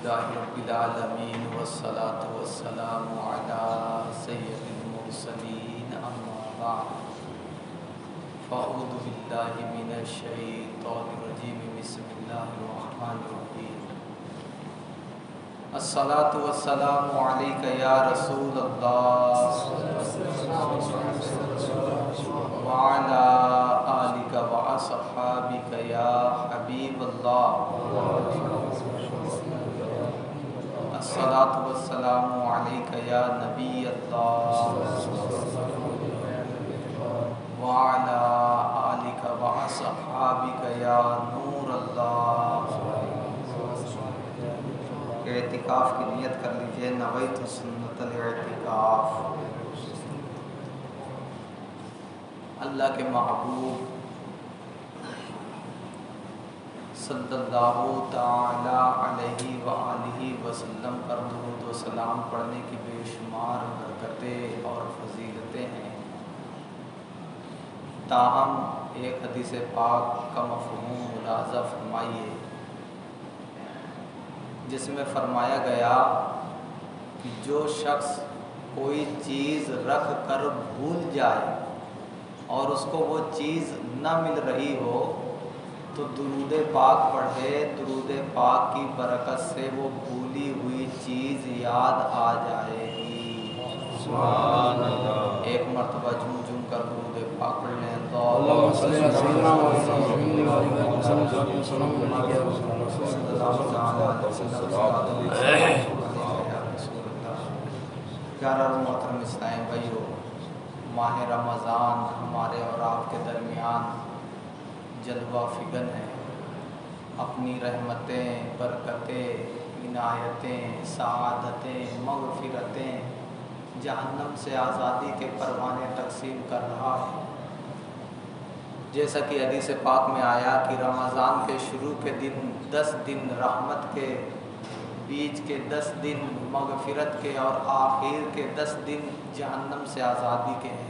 للہ رب العالمین والصلاة والسلام علی سید المرسلین اما بعد فاعوذ باللہ من الشیطان الرجیم بسم اللہ الرحمن الرحیم الصلاة والسلام علیک یا رسول اللہ وعلی آلک واصحابک یا حبیب اللہ الصلاة والسلام علیک یا نبی اللہ وعلی آلک واصحابک یا نور اللہ۔ اعتکاف کی نیت کر لیجئے، نویت سنت الاعتکاف۔ اللہ کے محبوب صلی اللہ تعالی علیہ وآلہ وسلم پر درود و سلام پڑھنے کی بے شمار برکتیں اور فضیلتیں ہیں، تاہم ایک حدیث پاک کا مفہوم ملاحظہ فرمائیے، جس میں فرمایا گیا کہ جو شخص کوئی چیز رکھ کر بھول جائے اور اس کو وہ چیز نہ مل رہی ہو تو درود پاک پڑھے، درود پاک کی برکت سے وہ بھولی ہوئی چیز یاد آ جائے گی۔ سبحان اللہ۔ ایک مرتبہ جھوم جھوم کر درود پاک پڑھ لیں۔ اللہم صلی علی سیدنا محمد پیارا اور محترم اسلام بھائیو، ماہ رمضان ہمارے اور آپ کے درمیان جلوہ فگن ہے، اپنی رحمتیں، برکتیں، عنایتیں، سعادتیں، مغفرتیں، جہنم سے آزادی کے پروانے تقسیم کر رہا ہے۔ جیسا کہ حدیث پاک میں آیا کہ رمضان کے شروع کے دن 10 دن رحمت کے، بیچ کے 10 دن مغفرت کے اور آخر کے 10 دن جہنم سے آزادی کے ہیں۔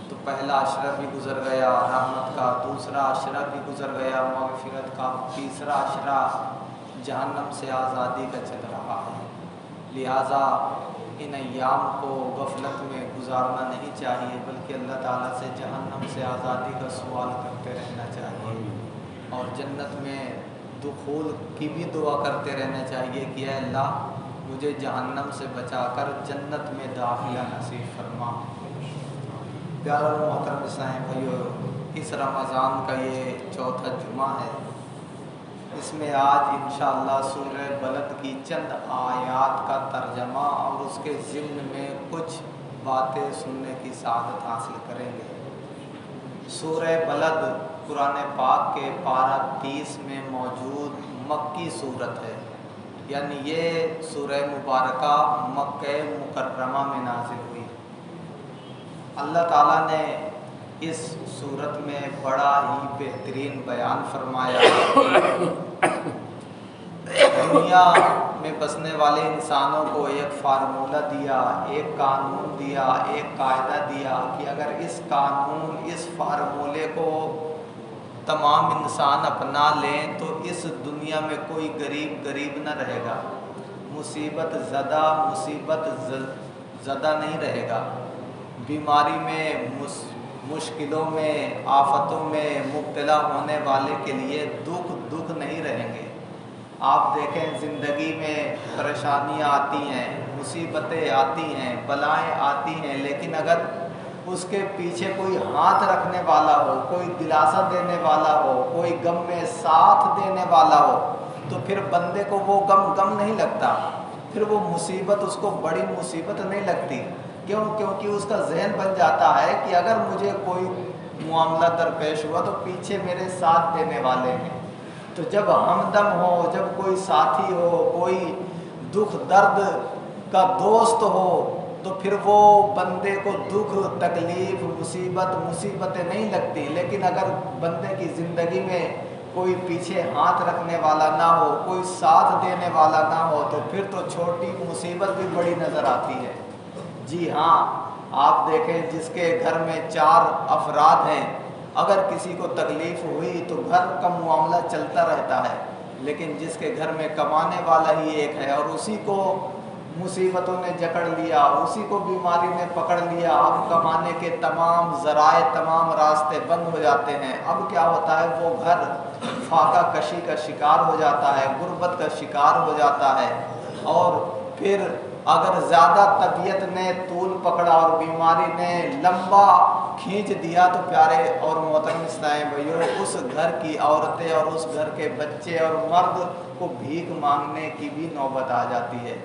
تو پہلا عشرہ بھی گزر گیا رحمت کا، دوسرا عشرہ بھی گزر گیا مغفرت کا، تیسرا عشرہ جہنم سے آزادی کا چل رہا ہے۔ لہٰذا ان ایام کو غفلت میں گزارنا نہیں چاہیے، بلکہ اللہ تعالیٰ سے جہنم سے آزادی کا سوال کرتے رہنا چاہیے، اور جنت میں دخول کی بھی دعا کرتے رہنا چاہیے کہ اے اللہ مجھے جہنم سے بچا کر جنت میں داخلہ نصیب فرما۔ پیارا اور محترم اسلام بھائیو، اس رمضان کا یہ چوتھا جمعہ ہے، اس میں آج انشاءاللہ سورہ بلد کی چند آیات کا ترجمہ اور اس کے ضمن میں کچھ باتیں سننے کی سعادت حاصل کریں گے۔ سورہ بلد قرآن پاک کے پارہ 30 میں موجود مکی صورت ہے، یعنی یہ سورہ مبارکہ مکہ مکرمہ میں نازل ہوئی۔ اللہ تعالیٰ نے اس صورت میں بڑا ہی بہترین بیان فرمایا، دنیا میں بسنے والے انسانوں کو ایک فارمولہ دیا، ایک قانون دیا، ایک قاعدہ دیا کہ اگر اس قانون، اس فارمولے کو تمام انسان اپنا لیں تو اس دنیا میں کوئی غریب نہ رہے گا، مصیبت زدہ نہیں رہے گا، بیماری میں، مشکلوں میں، آفتوں میں مبتلا ہونے والے کے لیے دکھ نہیں رہیں گے۔ آپ دیکھیں زندگی میں پریشانیاں آتی ہیں، مصیبتیں آتی ہیں، بلائیں آتی ہیں، لیکن اگر اس کے پیچھے کوئی ہاتھ رکھنے والا ہو، کوئی دلاسا دینے والا ہو، کوئی غم میں ساتھ دینے والا ہو تو پھر بندے کو وہ غم نہیں لگتا، پھر وہ مصیبت اس کو بڑی مصیبت نہیں لگتی۔ کیونکہ اس کا ذہن بن جاتا ہے کہ اگر مجھے کوئی معاملہ درپیش ہوا تو پیچھے میرے ساتھ دینے والے ہیں۔ تو جب ہمدم ہو، جب کوئی ساتھی ہو، کوئی دکھ درد کا دوست ہو تو پھر وہ بندے کو دکھ، تکلیف، مصیبتیں نہیں لگتی۔ لیکن اگر بندے کی زندگی میں کوئی پیچھے ہاتھ رکھنے والا نہ ہو، کوئی ساتھ دینے والا نہ ہو تو پھر تو چھوٹی مصیبت بھی بڑی نظر آتی ہے۔ جی ہاں، آپ دیکھیں جس کے گھر میں 4 افراد ہیں، اگر کسی کو تکلیف ہوئی تو گھر کا معاملہ چلتا رہتا ہے، لیکن جس کے گھر میں کمانے والا ہی ایک ہے اور اسی کو مصیبتوں نے جکڑ لیا، اسی کو بیماری نے پکڑ لیا، اب کمانے کے تمام ذرائع، تمام راستے بند ہو جاتے ہیں، اب کیا ہوتا ہے، وہ گھر فاقہ کشی کا شکار ہو جاتا ہے، غربت کا شکار ہو جاتا ہے۔ اور پھر اگر زیادہ طبیعت نے طول پکڑا اور بیماری نے لمبا کھینچ دیا تو پیارے اور محترم اسلام بھائیو، اس گھر کی عورتیں اور اس گھر کے بچے اور مرد کو بھیک مانگنے کی بھی نوبت آ جاتی ہے۔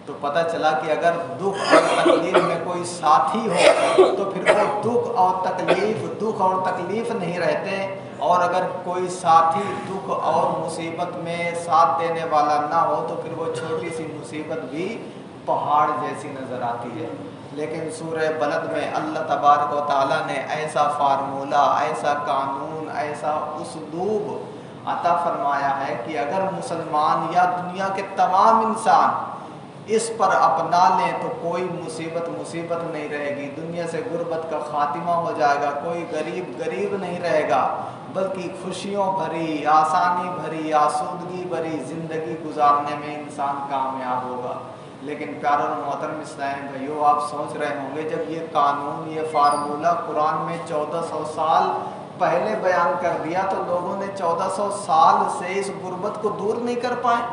تو پتہ چلا کہ اگر دکھ اور تکلیف میں کوئی ساتھی ہو تو پھر وہ دکھ اور تکلیف نہیں رہتے، اور اگر کوئی ساتھی دکھ اور مصیبت میں ساتھ دینے والا نہ ہو تو پھر وہ چھوٹی سی مصیبت بھی پہاڑ جیسی نظر آتی ہے۔ لیکن سورہ بلد میں اللہ تبارک و تعالیٰ نے ایسا فارمولہ، ایسا قانون، ایسا اسلوب عطا فرمایا ہے کہ اگر مسلمان یا دنیا کے تمام انسان اس پر اپنا لیں تو کوئی مصیبت نہیں رہے گی، دنیا سے غربت کا خاتمہ ہو جائے گا، کوئی غریب نہیں رہے گا، بلکہ خوشیوں بھری، آسانی بھری، آسودگی بھری زندگی گزارنے میں انسان کامیاب ہوگا۔ لیکن پیارے اور محترم اسلام بھائیو، آپ سوچ رہے ہوں گے جب یہ قانون، یہ فارمولہ قرآن میں 1400 سال پہلے بیان کر دیا تو لوگوں نے 1400 سال سے اس غربت کو دور نہیں کر پائے،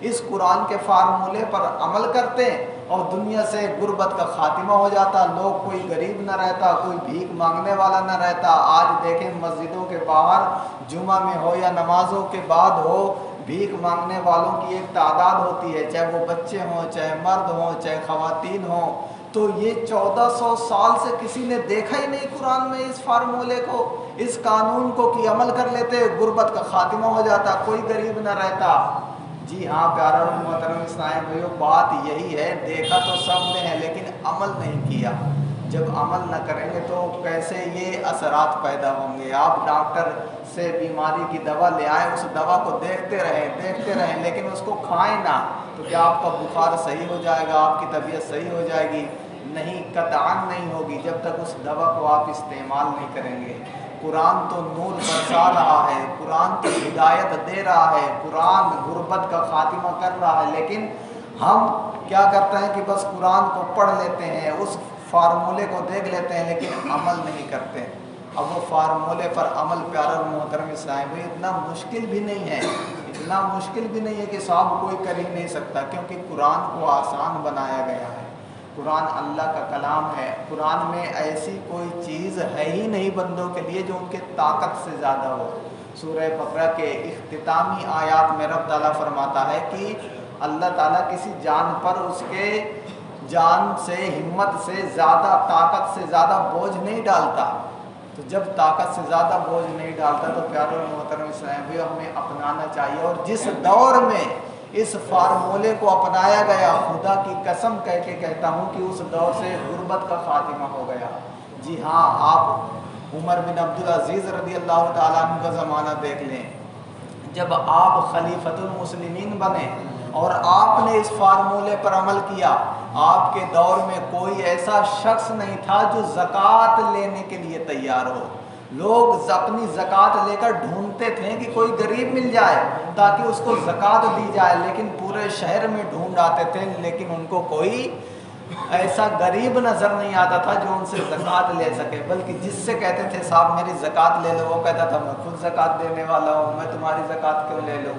اس قرآن کے فارمولے پر عمل کرتے اور دنیا سے غربت کا خاتمہ ہو جاتا، لوگ کوئی غریب نہ رہتا، کوئی بھیک مانگنے والا نہ رہتا۔ آج دیکھیں مسجدوں کے باہر جمعہ میں ہو یا نمازوں کے بعد ہو، بھیک مانگنے والوں کی ایک تعداد ہوتی ہے، چاہے وہ بچے ہوں، چاہے مرد ہوں، چاہے خواتین ہوں۔ تو یہ 1400 سال سے کسی نے دیکھا ہی نہیں قرآن میں اس فارمولے کو، اس قانون کو کہ عمل کر لیتے، غربت کا خاتمہ ہو جاتا، کوئی غریب نہ رہتا۔ جی ہاں پیارا اور محترم اسلام بھائیو، بات یہی ہے، دیکھا تو سب نے ہے لیکن عمل نہیں کیا۔ جب عمل نہ کریں گے تو کیسے یہ اثرات پیدا ہوں گے؟ آپ ڈاکٹر سے بیماری کی دوا لے آئیں، اس دوا کو دیکھتے رہیں لیکن اس کو کھائیں نہ، تو کیا آپ کا بخار صحیح ہو جائے گا، آپ کی طبیعت صحیح ہو جائے گی؟ نہیں، قطعاً نہیں ہوگی جب تک اس دوا کو آپ استعمال نہیں کریں گے۔ قرآن تو نور برسا رہا ہے، قرآن تو ہدایت دے رہا ہے، قرآن غربت کا خاتمہ کر رہا ہے، لیکن ہم کیا کرتے ہیں کہ بس قرآن کو پڑھ لیتے ہیں، اس فارمولے کو دیکھ لیتے ہیں لیکن عمل نہیں کرتے۔ اب وہ فارمولے پر عمل پیارا اور محترم اسلام بھائی اتنا مشکل بھی نہیں ہے، اتنا مشکل بھی نہیں ہے کہ صاحب کوئی کر ہی نہیں سکتا، کیونکہ قرآن کو آسان بنایا گیا ہے۔ قرآن اللہ کا کلام ہے، قرآن میں ایسی کوئی چیز ہے ہی نہیں بندوں کے لیے جو ان کے طاقت سے زیادہ ہو۔ سورہ بقرہ کے اختتامی آیات میں رب تعالیٰ فرماتا ہے کہ اللہ تعالیٰ کسی جان پر اس کے جان سے، ہمت سے زیادہ، طاقت سے زیادہ بوجھ نہیں ڈالتا۔ تو جب طاقت سے زیادہ بوجھ نہیں ڈالتا تو پیارے اور محترم اسلام بھی ہمیں اپنانا چاہیے، اور جس دور میں اس فارمولے کو اپنایا گیا، خدا کی قسم کہہ کے کہتا ہوں کہ اس دور سے غربت کا خاتمہ ہو گیا۔ جی ہاں، آپ عمر بن عبدالعزیز رضی اللہ تعالیٰ عنہ کا زمانہ دیکھ لیں، جب آپ خلیفۃ المسلمین بنے اور آپ نے اس فارمولے پر عمل کیا، آپ کے دور میں کوئی ایسا شخص نہیں تھا جو زکوٰۃ لینے کے لیے تیار ہو۔ لوگ اپنی زکوٰۃ لے کر ڈھونڈتے تھے کہ کوئی غریب مل جائے تاکہ اس کو زکوٰۃ دی جائے، لیکن پورے شہر میں ڈھونڈ آتے تھے لیکن ان کو کوئی ایسا غریب نظر نہیں آتا تھا جو ان سے زکوٰۃ لے سکے، بلکہ جس سے کہتے تھے صاحب میری زکوٰۃ لے لو، وہ کہتا تھا میں خود زکوٰۃ دینے والا ہوں، میں تمہاری زکوٰۃ کیوں لے لوں۔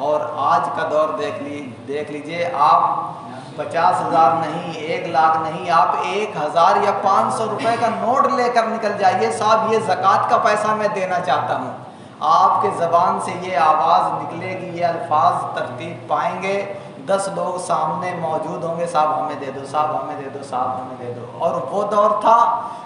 اور آج کا دور دیکھ لیجئے، آپ 50,000 نہیں، 1 لاکھ نہیں، آپ 1,000 یا 500 روپے کا نوٹ لے کر نکل جائیے، صاحب یہ زکوٰۃ کا پیسہ میں دینا چاہتا ہوں، آپ کے زبان سے یہ آواز نکلے گی، یہ الفاظ ترتیب پائیں گے، 10 لوگ سامنے موجود ہوں گے، صاحب ہمیں دے دو، صاحب ہمیں دے دو، صاحب ہمیں دے دو۔ اور وہ دور تھا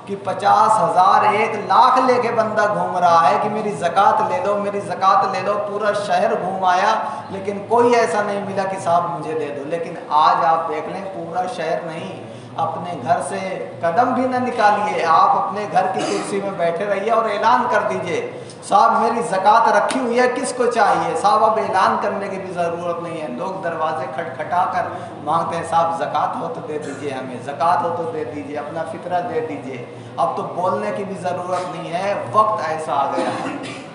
کہ 50,000 1 لاکھ لے کے بندہ گھوم رہا ہے کہ میری زکوٰۃ لے لو، میری زکوٰۃ لے لو، پورا شہر گھوم آیا لیکن کوئی ایسا نہیں ملا کہ صاحب مجھے دے دو۔ لیکن آج آپ دیکھ لیں، پورا شہر نہیں، اپنے گھر سے قدم بھی نہ نکالیے، آپ اپنے گھر کی کرسی میں بیٹھے رہیے اور اعلان کر دیجئے صاحب میری زکوٰۃ رکھی ہوئی ہے، کس کو چاہیے؟ صاحب اب اعلان کرنے کی بھی ضرورت نہیں ہے، لوگ دروازے کھٹکھٹا کر مانگتے ہیں صاحب زکوٰۃ ہو تو دے دیجئے، ہمیں زکوٰۃ ہو تو دے دیجئے، اپنا فطرہ دے دیجئے۔ اب تو بولنے کی بھی ضرورت نہیں ہے، وقت ایسا آ گیا ہے۔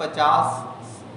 50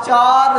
4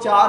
4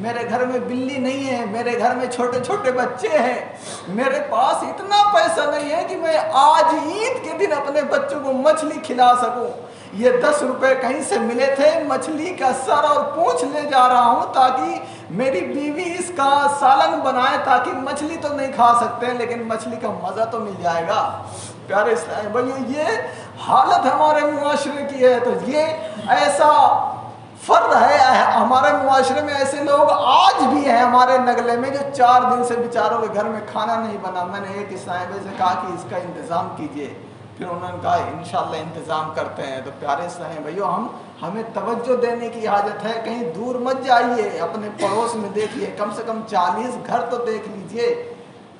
میرے گھر میں بلی نہیں ہے، میرے گھر میں چھوٹے چھوٹے بچے ہیں، میرے پاس اتنا پیسہ نہیں ہے کہ میں آج عید کے دن اپنے بچوں کو مچھلی کھلا سکوں۔ یہ 10 روپے کہیں سے ملے تھے، مچھلی کا سر اور پونچھ لے جا رہا ہوں تاکہ میری بیوی اس کا سالن بنائے، تاکہ مچھلی تو نہیں کھا سکتے لیکن مچھلی کا مزہ تو مل جائے گا۔ پیارے اسلام بھائیو، یہ حالت ہمارے معاشرے کی ہے۔ تو یہ ایسا فرد ہے ہمارے معاشرے میں، ایسے لوگ آج بھی ہیں ہمارے نگلے میں جو 4 دن سے بیچاروں کے گھر میں کھانا نہیں بنا۔ میں نے ایک صاحب سے کہا کہ اس کا انتظام کیجئے، پھر انہوں نے کہا انشاءاللہ انتظام کرتے ہیں۔ تو پیارے اسلام بھائیو، ہمیں توجہ دینے کی حاجت ہے، کہیں دور مت جائیے، اپنے پڑوس میں دیکھیے، کم سے کم 40 گھر تو دیکھ لیجئے،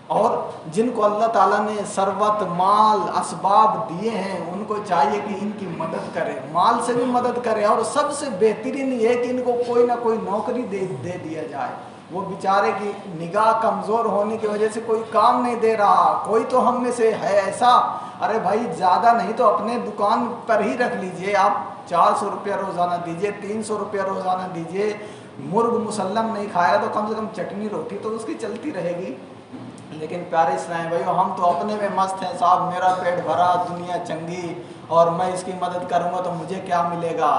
اور جن کو اللہ تعالیٰ نے ثروت، مال، اسباب دیے ہیں ان کو چاہیے کہ ان کی مدد کرے، مال سے بھی مدد کرے، اور سب سے بہترین یہ ہے کہ ان کو کوئی نہ کوئی نوکری دے دیا جائے۔ وہ بیچارے کی نگاہ کمزور ہونے کی وجہ سے کوئی کام نہیں دے رہا، کوئی تو ہم میں سے ہے ایسا، ارے بھائی زیادہ نہیں تو اپنے دکان پر ہی رکھ لیجئے، آپ 400 روپیہ روزانہ دیجئے، 300 روپیہ روزانہ دیجئے، مرغ مسلم نہیں کھائے تو کم سے کم چٹنی روٹی تو اس کی چلتی رہے گی۔ لیکن پیارے اسلام بھائیو، ہم تو اپنے میں مست ہیں، صاحب میرا پیٹ بھرا، دنیا چنگی، اور میں اس کی مدد کروں گا تو مجھے کیا ملے گا۔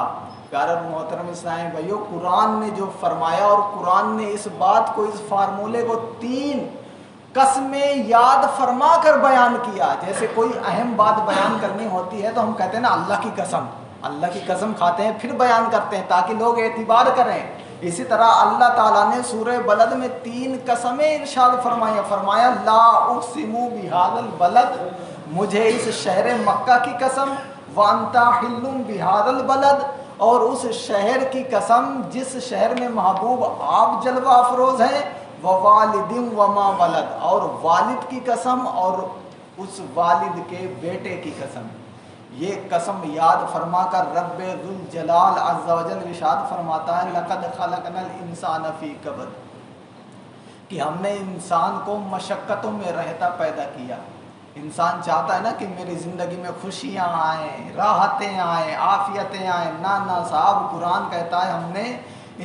پیارے محترم اسلام بھائیو، قرآن نے جو فرمایا، اور قرآن نے اس بات کو، اس فارمولے کو 3 قسمیں یاد فرما کر بیان کیا۔ جیسے کوئی اہم بات بیان کرنی ہوتی ہے تو ہم کہتے ہیں نا اللہ کی قسم، اللہ کی قسم کھاتے ہیں پھر بیان کرتے ہیں تاکہ لوگ اعتبار کریں۔ اسی طرح اللہ تعالیٰ نے سورہ بلد میں 3 قسمیں ارشاد فرمایا لا اقسم بہذا البلد، مجھے اس شہر مکہ کی قسم، وانت حل بہذا البلد، اور اس شہر کی قسم جس شہر میں محبوب آپ جلوہ افروز ہیں، ووالد وما ولد، اور والد کی قسم اور اس والد کے بیٹے کی قسم۔ یہ قسم یاد فرما کر رب ذوالجلال عز و جل ارشاد فرماتا ہے لقد خلقنا الانسان فی کبد، کہ ہم نے انسان کو مشقتوں میں رہتا پیدا کیا۔ انسان چاہتا ہے نا کہ میری زندگی میں خوشیاں آئیں، راحتیں آئیں، عافیتیں آئیں، نہ صاحب، قرآن کہتا ہے ہم نے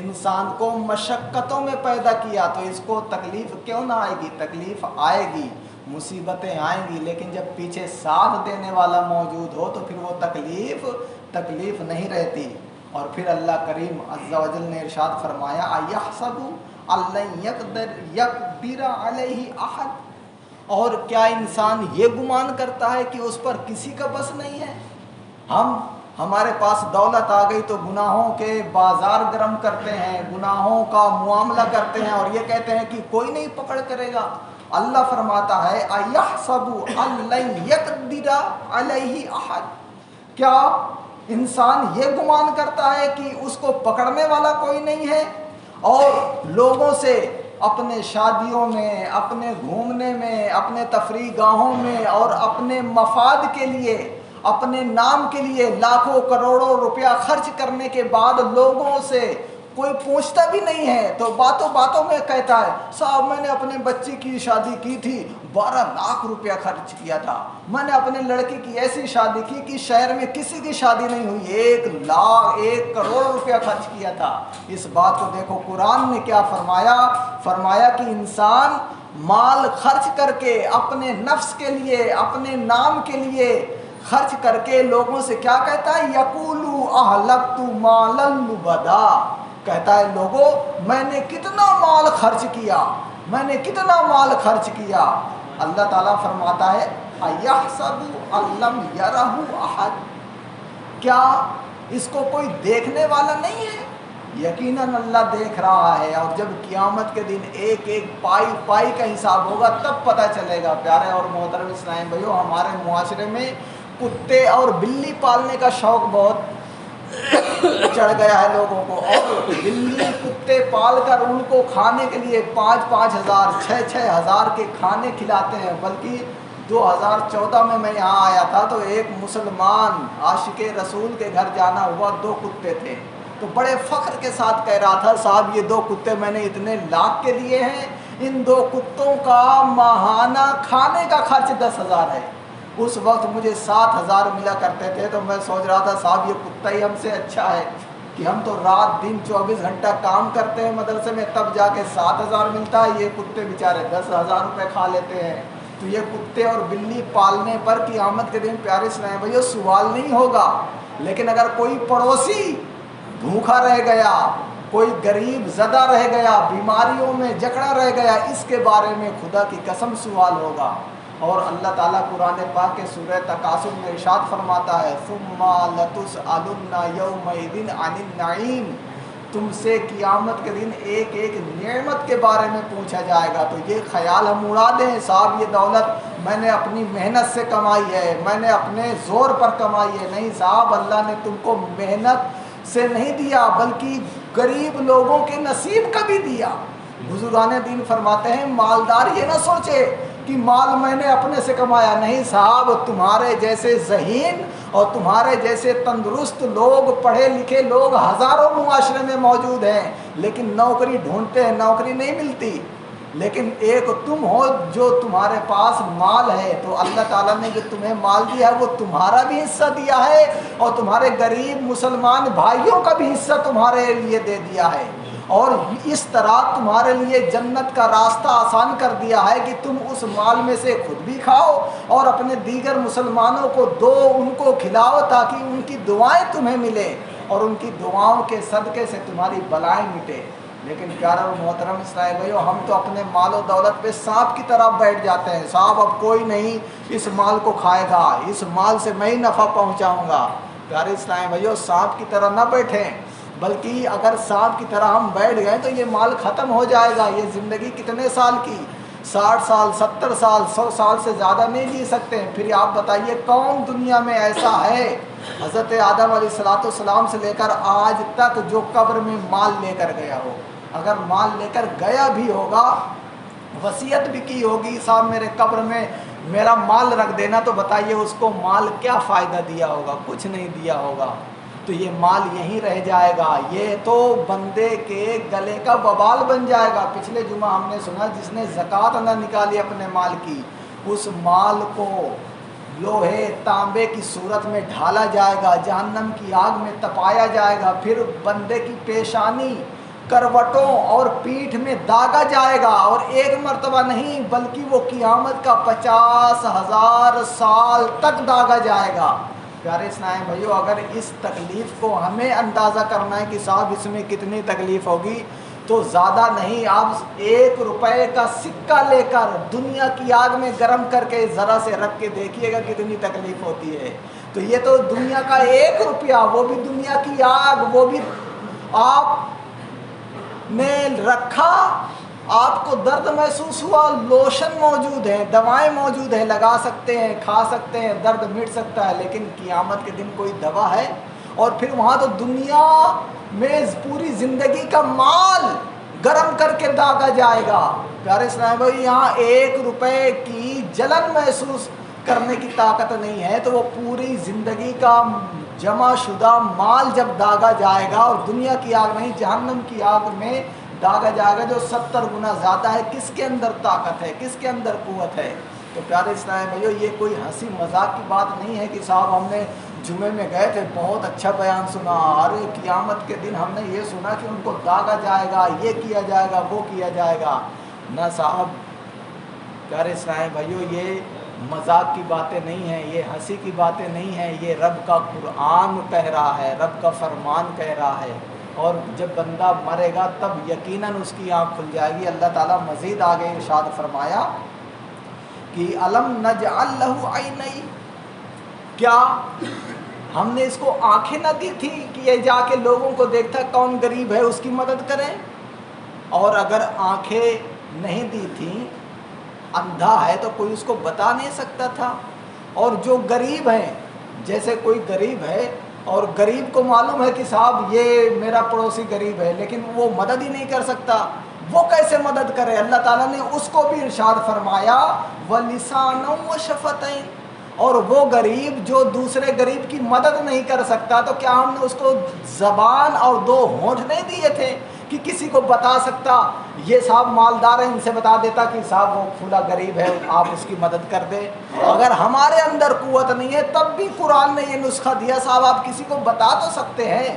انسان کو مشقتوں میں پیدا کیا، تو اس کو تکلیف کیوں نہ آئے گی؟ تکلیف آئے گی، مصیبتیں آئیں گی، لیکن جب پیچھے ساتھ دینے والا موجود ہو تو پھر وہ تکلیف نہیں رہتی۔ اور پھر اللہ کریم عز و جل نے ارشاد فرمایا اَیَحْسَبُ أَلَّن يَقْدِرَ عَلَيْهِ أَحَدٌ، اور کیا انسان یہ گمان کرتا ہے کہ اس پر کسی کا بس نہیں ہے؟ ہمارے پاس دولت آ گئی تو گناہوں کے بازار گرم کرتے ہیں، گناہوں کا معاملہ کرتے ہیں، اور یہ کہتے ہیں کہ کوئی نہیں پکڑ کرے گا۔ اللہ فرماتا ہے اَیَحْسَبُ أَلَّن يَقْدِرَ عَلَيْهِ أَحَدٌ، کیا انسان یہ گمان کرتا ہے کہ اس کو پکڑنے والا کوئی نہیں ہے؟ اور لوگوں سے اپنے شادیوں میں، اپنے گھومنے میں، اپنے تفریح گاہوں میں، اور اپنے مفاد کے لیے، اپنے نام کے لیے لاکھوں کروڑوں روپیہ خرچ کرنے کے بعد لوگوں سے کوئی پوچھتا بھی نہیں ہے، تو باتوں میں کہتا ہے صاحب میں نے اپنے بچی کی شادی کی تھی 12 لاکھ روپیہ خرچ کیا تھا، میں نے اپنے لڑکی کی ایسی شادی کی کہ شہر میں کسی کی شادی نہیں ہوئی، 1 کروڑ روپیہ خرچ کیا تھا۔ اس بات کو دیکھو قرآن نے کیا فرمایا کہ انسان مال خرچ کر کے، اپنے نفس کے لیے، اپنے نام کے لیے خرچ کر کے لوگوں سے کیا کہتا ہے یقولو اہلکت مالا لبدا، کہتا ہے لوگوں میں نے کتنا مال خرچ کیا، میں نے کتنا مال خرچ کیا۔ اللہ تعالیٰ فرماتا ہے اَیَحْسَبُ أَن لَّمْ يَرَهُ أَحَدٌ، کیا اس کو کوئی دیکھنے والا نہیں ہے؟ یقیناً اللہ دیکھ رہا ہے، اور جب قیامت کے دن ایک پائی کا حساب ہوگا تب پتہ چلے گا۔ پیارے اور محترم اسلام بھائیو، ہمارے معاشرے میں کتے اور بلی پالنے کا شوق بہت چڑھ گیا ہے لوگوں کو، اور بلی کتے پال کر ان کو کھانے کے لیے 5-5 ہزار 6-6 ہزار کے کھانے کھلاتے ہیں۔ بلکہ 2014 میں یہاں آیا تھا تو ایک مسلمان عاشق رسول کے گھر جانا ہوا، 2 کتے تھے، تو بڑے فخر کے ساتھ کہہ رہا تھا صاحب یہ 2 کتے میں نے اتنے لاکھ کے لیے ہیں، ان 2 کتوں کا ماہانہ کھانے کا خرچ 10,000 ہے۔ اس وقت مجھے 7,000 ملا کرتے تھے، تو میں سوچ رہا تھا صاحب یہ کتا ہی ہم سے اچھا ہے، کہ ہم تو رات دن 24 گھنٹہ کام کرتے ہیں مدرسے میں، تب جا کے 7,000 ملتا ہے، یہ کتے بیچارے 10,000 روپے کھا لیتے ہیں۔ تو یہ کتے اور بلی پالنے پر قیامت کے دن پیارے اسلام بھائیو سوال نہیں ہوگا، لیکن اگر کوئی پڑوسی بھوکا رہ گیا، کوئی غریب زدہ رہ گیا، بیماریوں میں جکڑا رہ گیا، اس کے بارے میں خدا کی قسم سوال ہوگا۔ اور اللہ تعالیٰ قرآن پاک کے سورہ تکاثر میں ارشاد فرماتا ہے ثم لتسألن یومئذ عن النعیم، تم سے قیامت کے دن ایک ایک نعمت کے بارے میں پوچھا جائے گا۔ تو یہ خیال ہم اڑا دیں صاحب یہ دولت میں نے اپنی محنت سے کمائی ہے، میں نے اپنے زور پر کمائی ہے، نہیں صاحب، اللہ نے تم کو محنت سے نہیں دیا بلکہ غریب لوگوں کے نصیب کا بھی دیا۔ بزرگان دین فرماتے ہیں مالدار یہ نہ سوچے کہ مال میں نے اپنے سے کمایا، نہیں صاحب، تمہارے جیسے ذہین اور تمہارے جیسے تندرست لوگ، پڑھے لکھے لوگ ہزاروں معاشرے میں موجود ہیں، لیکن نوکری ڈھونڈتے ہیں، نوکری نہیں ملتی۔ لیکن ایک تم ہو جو تمہارے پاس مال ہے، تو اللہ تعالیٰ نے جو تمہیں مال دیا ہے وہ تمہارا بھی حصہ دیا ہے اور تمہارے غریب مسلمان بھائیوں کا بھی حصہ تمہارے لیے دے دیا ہے، اور اس طرح تمہارے لیے جنت کا راستہ آسان کر دیا ہے کہ تم اس مال میں سے خود بھی کھاؤ اور اپنے دیگر مسلمانوں کو دو، ان کو کھلاؤ، تاکہ ان کی دعائیں تمہیں ملیں اور ان کی دعاؤں کے صدقے سے تمہاری بلائیں مٹے۔ لیکن پیارا و محترم اسلامی بھائیو، ہم تو اپنے مال و دولت پہ سانپ کی طرح بیٹھ جاتے ہیں، صاحب اب کوئی نہیں اس مال کو کھائے گا، اس مال سے میں ہی نفع پہنچاؤں گا۔ پیارے اسلامی بھائیو، سانپ کی طرح نہ بیٹھیں، بلکہ اگر سانپ کی طرح ہم بیٹھ گئے تو یہ مال ختم ہو جائے گا۔ یہ زندگی کتنے سال کی، 60 سال، 70 سال، 100 سال سے زیادہ نہیں جی سکتے ہیں۔ پھر آپ بتائیے کون دنیا میں ایسا ہے حضرت آدم علیہ السلام سے لے کر آج تک جو قبر میں مال لے کر گیا ہو؟ اگر مال لے کر گیا بھی ہوگا، وصیت بھی کی ہوگی صاحب میرے قبر میں میرا مال رکھ دینا، تو بتائیے اس کو مال کیا فائدہ دیا ہوگا؟ کچھ نہیں دیا ہوگا۔ تو یہ مال یہیں رہ جائے گا، یہ تو بندے کے گلے کا وبال بن جائے گا۔ پچھلے جمعہ ہم نے سنا جس نے زکوٰۃ نہ نکالی اپنے مال کی، اس مال کو لوہے تانبے کی صورت میں ڈھالا جائے گا، جہنم کی آگ میں تپایا جائے گا، پھر بندے کی پیشانی، کروٹوں اور پیٹھ میں داغا جائے گا، اور ایک مرتبہ نہیں بلکہ وہ قیامت کا 50,000 سال تک داغا جائے گا۔ پیارے اسلام بھائیو، اگر اس تکلیف کو ہمیں اندازہ کرنا ہے کہ صاحب اس میں کتنی تکلیف ہوگی، تو زیادہ نہیں، آپ 1 روپے کا سکہ لے کر دنیا کی آگ میں گرم کر کے ذرا سے رکھ کے دیکھیے گا کتنی تکلیف ہوتی ہے۔ تو یہ تو دنیا کا 1 روپیہ، وہ بھی دنیا کی آگ، وہ بھی آپ نے رکھا، آپ کو درد محسوس ہوا، لوشن موجود ہے، دوائیں موجود ہیں، لگا سکتے ہیں، کھا سکتے ہیں، درد مٹ سکتا ہے، لیکن قیامت کے دن کوئی دوا ہے؟ اور پھر وہاں تو دنیا میں پوری زندگی کا مال گرم کر کے داغا جائے گا۔ پیارے اسلام بھائی، یہاں 1 روپے کی جلن محسوس کرنے کی طاقت نہیں ہے، تو وہ پوری زندگی کا جمع شدہ مال جب داغا جائے گا، اور دنیا کی آگ نہیں جہنم کی آگ میں داغا جائے گا جو 70 گنا زیادہ ہے، کس کے اندر طاقت ہے، کس کے اندر قوت ہے؟ تو پیارے اسلام بھائیو، یہ کوئی ہنسی مذاق کی بات نہیں ہے کہ صاحب ہم نے جمعے میں گئے تھے بہت اچھا بیان سنا، ارے قیامت کے دن ہم نے یہ سنا کہ ان کو داغا جائے گا، یہ کیا جائے گا، وہ کیا جائے گا۔ نہ صاحب، پیارے اسلام بھائیو، یہ مذاق کی باتیں نہیں ہیں، یہ ہنسی کی باتیں نہیں ہیں، یہ رب کا قرآن کہہ رہا ہے، رب کا فرمان کہہ رہا ہے۔ اور جب بندہ مرے گا تب یقیناً اس کی آنکھ کھل جائے گی۔ اللہ تعالیٰ مزید آگے ارشاد فرمایا کہ الم نجعل لہ عینین، کیا ہم نے اس کو آنکھیں نہ دی تھی کہ یہ جا کے لوگوں کو دیکھتا کون غریب ہے اس کی مدد کریں؟ اور اگر آنکھیں نہیں دی تھیں، اندھا ہے تو کوئی اس کو بتا نہیں سکتا تھا؟ اور جو غریب ہیں، جیسے کوئی غریب ہے اور غریب کو معلوم ہے کہ صاحب یہ میرا پڑوسی غریب ہے، لیکن وہ مدد ہی نہیں کر سکتا، وہ کیسے مدد کرے؟ اللہ تعالیٰ نے اس کو بھی ارشاد فرمایا وَلِسَانًا وَشَفَتَيْن، اور وہ غریب جو دوسرے غریب کی مدد نہیں کر سکتا، تو کیا ہم نے اس کو زبان اور 2 ہونٹ نہیں دیے تھے کہ کسی کو بتا سکتا یہ صاحب مالدار ہے، ان سے بتا دیتا کہ صاحب وہ پھولا غریب ہے، آپ اس کی مدد کر دیں؟ اگر ہمارے اندر قوت نہیں ہے تب بھی قرآن نے یہ نسخہ دیا، صاحب آپ کسی کو بتا تو سکتے ہیں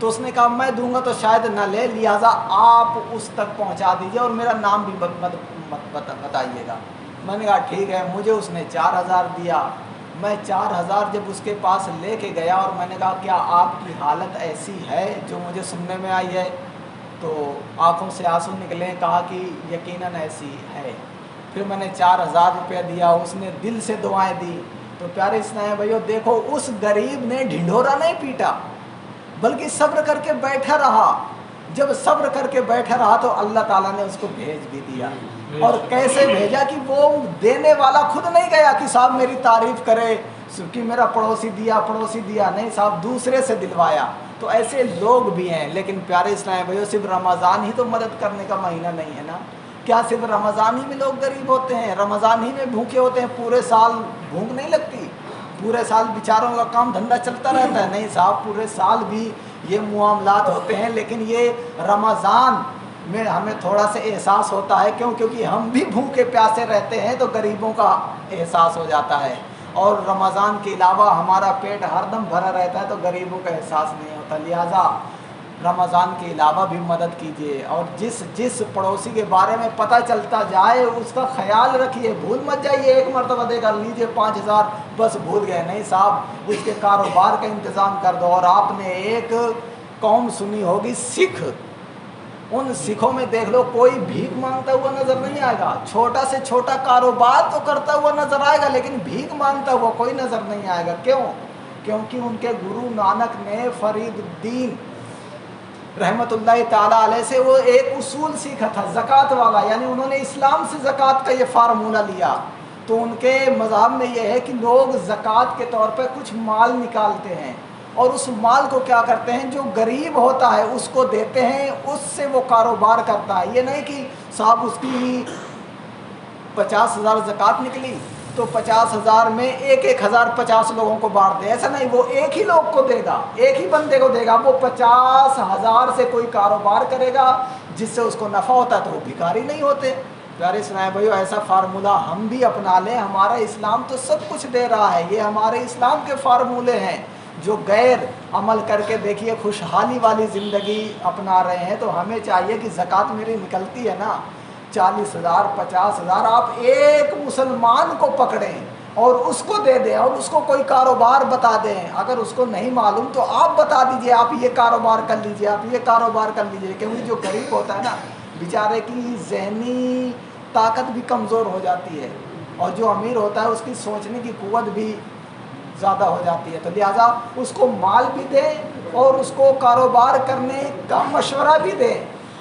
تو اس نے کہا میں دوں گا تو شاید نہ لے، لہٰذا آپ اس تک پہنچا دیجیے اور میرا نام بھی بتائیے گا۔ میں نے کہا ٹھیک ہے۔ مجھے اس نے 4000 دیا۔ میں 4000 جب اس کے پاس لے کے گیا اور میں نے کہا کیا آپ کی حالت ایسی ہے جو مجھے سننے میں آئی ہے؟ تو آنکھوں سے آنسو نکلے، کہا کہ یقیناً ایسی ہے۔ پھر میں نے 4000 روپیہ دیا، اس نے دل سے دعائیں دی۔ تو پیارے اسلام بھائیو دیکھو، اس غریب نے ڈھنڈورا نہیں پیٹا بلکہ صبر کر کے بیٹھا رہا۔ جب صبر کر کے بیٹھا رہا تو اللہ تعالیٰ نے اس کو بھیج بھی دیا۔ اور کیسے بھیجا کہ وہ دینے والا خود نہیں گیا کہ صاحب میری تعریف کرے کہ میرا پڑوسی دیا، نہیں صاحب دوسرے سے دلوایا۔ تو ایسے لوگ بھی ہیں۔ لیکن پیارے اسلام بھائیو صرف رمضان ہی تو مدد کرنے کا مہینہ نہیں ہے نا۔ کیا صرف رمضان ہی میں لوگ غریب ہوتے ہیں؟ رمضان ہی میں بھوکے ہوتے ہیں؟ پورے سال بھوک نہیں لگتی؟ پورے سال بیچاروں کا کام دھندا چلتا رہتا ہے؟ نہیں صاحب، پورے سال بھی یہ معاملات ہوتے ہیں، لیکن یہ رمضان میں ہمیں تھوڑا سا احساس ہوتا ہے۔ کیونکہ ہم بھی بھوکے پیاسے رہتے ہیں تو غریبوں کا احساس ہو جاتا ہے، اور رمضان کے علاوہ ہمارا پیٹ ہر دم بھرا رہتا ہے تو غریبوں کا احساس نہیں ہوتا۔ لہٰذا رمضان کے علاوہ بھی مدد کیجیے، اور جس پڑوسی کے بارے میں پتہ چلتا جائے اس کا خیال رکھیے۔ بھول مت جائیے ایک مرتبہ دے کر لیجیے 5000 بس بھول گئے، نہیں صاحب، اس کے کاروبار کا انتظام کر دو۔ اور آپ نے ایک قوم سنی ہوگی سکھ، ان سکھوں میں دیکھ لو کوئی بھیک مانگتا ہوا نظر نہیں آئے گا۔ چھوٹا سے چھوٹا کاروبار تو کرتا ہوا نظر آئے گا لیکن بھیک مانگتا ہوا کوئی نظر نہیں آئے گا۔ کیوں؟ کیونکہ ان کے گرو نانک نے فرید الدین رحمت اللہ تعالیٰ علیہ سے وہ ایک اصول سیکھا تھا زکوٰۃ والا، یعنی انہوں نے اسلام سے زکوٰۃ کا یہ فارمولہ لیا۔ تو ان کے مذہب میں یہ ہے کہ لوگ زکوٰۃ کے طور پہ کچھ مال نکالتے ہیں اور اس مال کو کیا کرتے ہیں، جو غریب ہوتا ہے اس کو دیتے ہیں، اس سے وہ کاروبار کرتا ہے۔ یہ نہیں کہ صاحب اس کی 50,000 زکوٰۃ نکلی تو 50,000 میں 1,000 50 لوگوں کو بانٹ دے، ایسا نہیں، وہ ایک ہی لوگ کو دے گا، ایک ہی بندے کو دے گا۔ وہ 50,000 سے کوئی کاروبار کرے گا جس سے اس کو نفع ہوتا ہے تو وہ بھکاری نہیں ہوتے۔ پیارے اسلام بھائیو ایسا فارمولہ ہم بھی اپنا لیں۔ ہمارا اسلام تو سب کچھ دے رہا ہے، یہ ہمارے اسلام کے فارمولے ہیں جو غیر عمل کر کے دیکھیے خوشحالی والی زندگی اپنا رہے ہیں۔ تو ہمیں چاہیے کہ زکوٰۃ میری نکلتی ہے نا 40,000 50,000، آپ ایک مسلمان کو پکڑیں اور اس کو دے دیں اور اس کو کوئی کاروبار بتا دیں۔ اگر اس کو نہیں معلوم تو آپ بتا دیجئے آپ یہ کاروبار کر لیجئے، آپ یہ کاروبار کر لیجئے۔ کیونکہ جو غریب ہوتا ہے نا بیچارے کی ذہنی طاقت بھی کمزور ہو جاتی ہے، اور جو امیر ہوتا ہے اس کی سوچنے کی قوت بھی زیادہ ہو جاتی ہے۔ تو لہٰذا اس کو مال بھی دیں اور اس کو کاروبار کرنے کا مشورہ بھی دیں،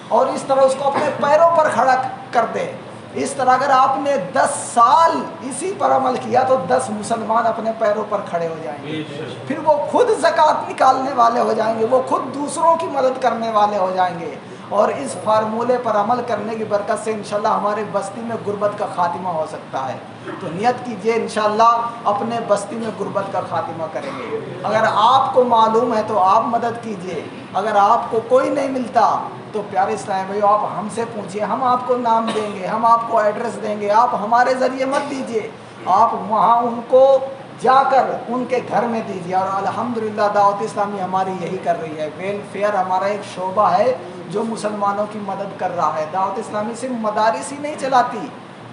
اور اس طرح اس کو اپنے پیروں پر کھڑا کر دیں۔ اس طرح اگر آپ نے 10 سال اسی پر عمل کیا تو 10 مسلمان اپنے پیروں پر کھڑے ہو جائیں گے، پھر وہ خود زکوٰۃ نکالنے والے ہو جائیں گے، وہ خود دوسروں کی مدد کرنے والے ہو جائیں گے۔ اور اس فارمولے پر عمل کرنے کی برکت سے انشاءاللہ ہمارے بستی میں غربت کا خاتمہ ہو سکتا ہے۔ تو نیت کیجئے انشاءاللہ اپنے بستی میں غربت کا خاتمہ کریں گے۔ اگر آپ کو معلوم ہے تو آپ مدد کیجئے، اگر آپ کو کوئی نہیں ملتا تو پیارے اسلام بھائیو آپ ہم سے پوچھئے، ہم آپ کو نام دیں گے، ہم آپ کو ایڈریس دیں گے۔ آپ ہمارے ذریعے مت دیجئے، آپ وہاں ان کو جا کر ان کے گھر میں دیجئے۔ اور الحمدللہ دعوت اسلامی ہماری یہی کر رہی ہے۔ ویلفیئر ہمارا ایک شعبہ ہے جو مسلمانوں کی مدد کر رہا ہے۔ دعوت اسلامی صرف مدارس ہی نہیں چلاتی،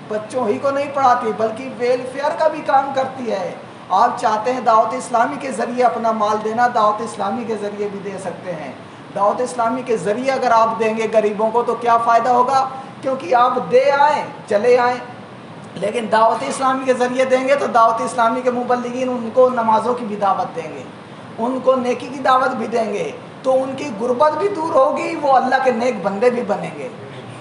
بچوں ہی کو نہیں پڑھاتی، بلکہ ویلفیئر کا بھی کام کرتی ہے۔ آپ چاہتے ہیں دعوت اسلامی کے ذریعے اپنا مال دینا، دعوت اسلامی کے ذریعے بھی دے سکتے ہیں۔ دعوت اسلامی کے ذریعے اگر آپ دیں گے غریبوں کو تو کیا فائدہ ہوگا؟ کیونکہ آپ دے آئیں چلے آئیں، لیکن دعوت اسلامی کے ذریعے دیں گے تو دعوت اسلامی کے مبلغین ان کو نمازوں کی بھی دعوت دیں گے، ان کو نیکی کی دعوت بھی دیں گے، تو ان کی غربت بھی دور ہوگی، وہ اللہ کے نیک بندے بھی بنیں گے،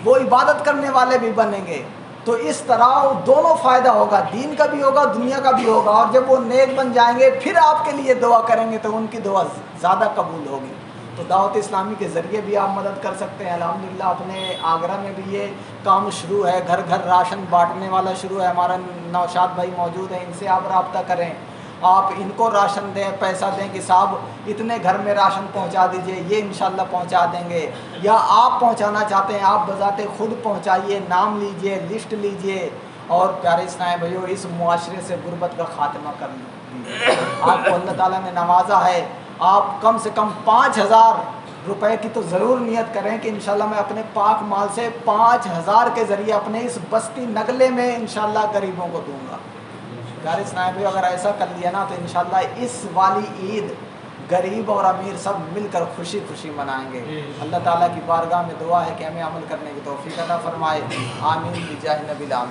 وہ عبادت کرنے والے بھی بنیں گے۔ تو اس طرح دونوں فائدہ ہوگا، دین کا بھی ہوگا دنیا کا بھی ہوگا۔ اور جب وہ نیک بن جائیں گے پھر آپ کے لیے دعا کریں گے تو ان کی دعا زیادہ قبول ہوگی۔ تو دعوت اسلامی کے ذریعے بھی آپ مدد کر سکتے ہیں۔ الحمدللہ اپنے آگرہ میں بھی یہ کام شروع ہے، گھر گھر راشن بانٹنے والا شروع ہے۔ ہمارا نوشاد بھائی موجود ہیں، ان سے آپ رابطہ کریں، آپ ان کو راشن دیں، پیسہ دیں کہ صاحب اتنے گھر میں راشن پہنچا دیجئے، یہ انشاءاللہ پہنچا دیں گے۔ یا آپ پہنچانا چاہتے ہیں آپ بذات خود پہنچائیے، نام لیجئے، لسٹ لیجئے، اور پیارے اسلام بھائیو اس معاشرے سے غربت کا خاتمہ کر لیجیے۔ آپ کو اللہ تعالیٰ نے نوازا ہے، آپ کم سے کم 5,000 روپے کی تو ضرور نیت کریں کہ انشاءاللہ میں اپنے پاک مال سے 5000 کے ذریعے اپنے اس بستی نگلے میں انشاءاللہ غریبوں کو دوں گا۔ غارث نائب بھائی اگر ایسا کر لیا نا تو انشاءاللہ اس والی عید غریب اور امیر سب مل کر خوشی خوشی منائیں گے۔ اللہ تعالیٰ کی بارگاہ میں دعا ہے کہ ہمیں عمل کرنے کی توفیق عطا فرمائے، آمین بجاہ نبی العالمین۔